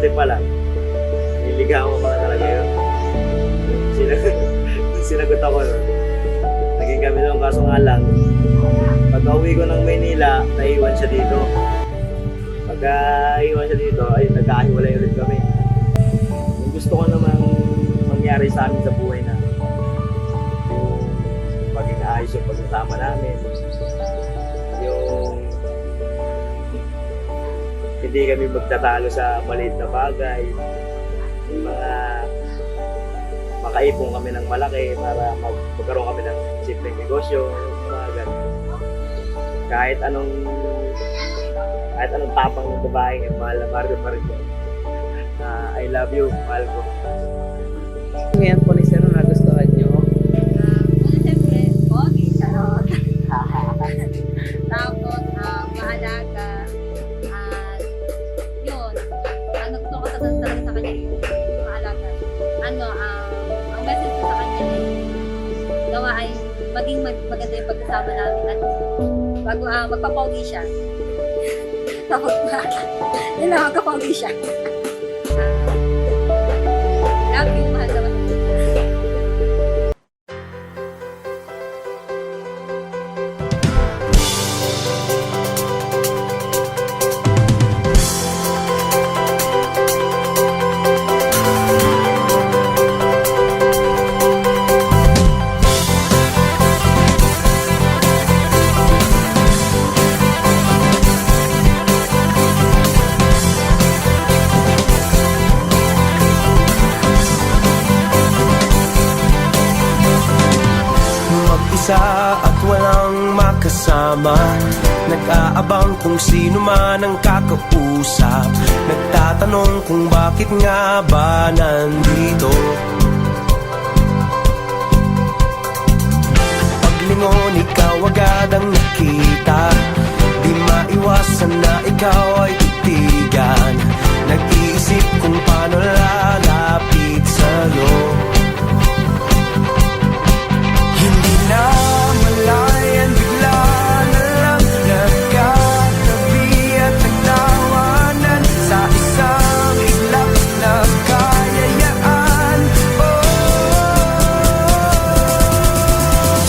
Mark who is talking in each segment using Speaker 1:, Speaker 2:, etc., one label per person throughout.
Speaker 1: dati pala, niligawan ko pala talaga yun. Sinagot ako nun. Naging kami nun, kaso nga lang, pag-uwi ko ng Maynila, naiwan siya dito. Pagka-iwan siya dito, ay nagkakahiwalay ulit kami. Yung gusto ko namang mangyari sa amin sa buhay na yung maging ayos yung pagsasama namin. Yung hindi kami magtatalo sa maliit na bagay. Yung mga makaipon kami ng malaki para magkaroon kami ng simpleng negosyo, mga ganun. Kahit anong tapang ng babae, mahal na mahal ko pa rin ko. I love you, mahal ko.
Speaker 2: Ngayon po ni Sir, nagustuhan nyo?
Speaker 3: Siyempre, pogi, charot. Tapos, maalaga. At, yun. Gusto ko talaga sa kanya yung maalaga. Ang message ko sa kanya ay, gawa ay maging maganda yung pagkasama namin at bago magpapogi siya. Tapos yun lang, magpapogi siya. Love you, mahal naman.
Speaker 4: At walang makasama, nag-aabang kung sino man ang kakausap, nagtatanong kung bakit nga ba nandito. Paglingon ikaw agad ang nakita, di maiwasan na ikaw ay titigan. Nag-iisip kung paano lalapit sa'yo. Hindi na malayan, bigla na lang nagkatabi at nagtawanan sa isang iglap na kayayaan.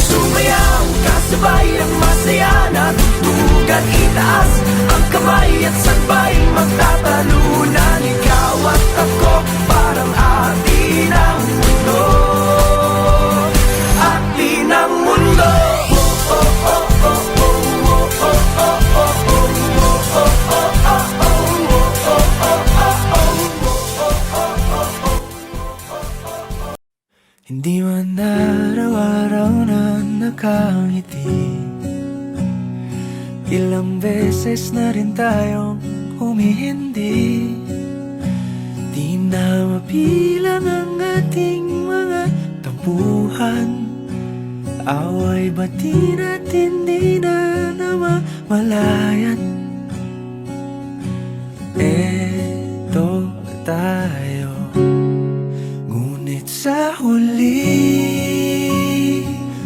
Speaker 4: Sumayaw, kasabay ang masaya na tutugan, itaas ang kamay at sabay magtatalunan. Ikaw at ako parang atin ang mundo. Hindi man araw-araw na nakangiti, ilang beses na rin tayong humihindi. Di na mabilang ang ating mga tampuhan, away bati natin di na namamalayan. Eto tayo, ngunit sa huli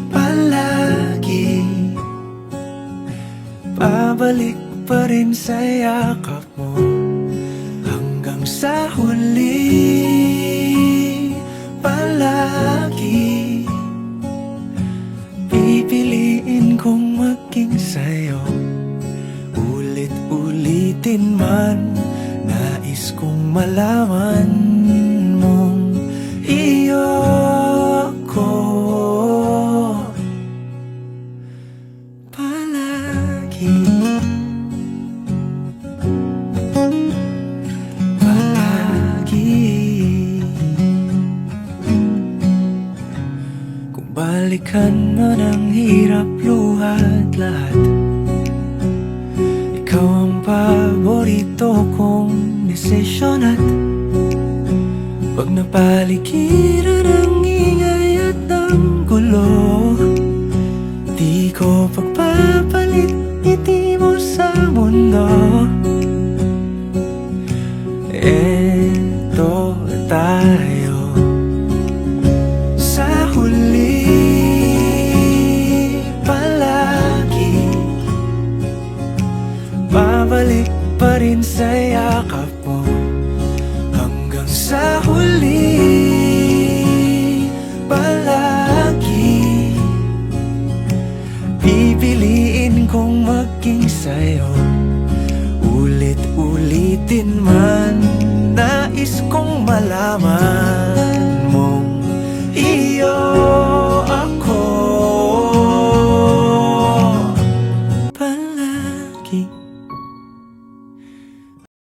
Speaker 4: palagi pabalik pa rin sa yakap mo. Hanggang sa huli palagi pipiliin kong maging sa'yo. Ulit-ulitin man, nais kong malaman mong iyo ko palagi. Palagi. Kung balikan man ang hirap, luhat lahat, ikaw ang paborito kong desisyon. At pag napaligiran ang ingay at ang gulo, di ko pagpapalit ngiti mo sa mundo. Eto tayo sa huli palagi, babalik pa rin sa yakap mo. pipiliin kong maging sa'yo. Ulit-ulitin man, nais kong malaman mong iyo ako palagi.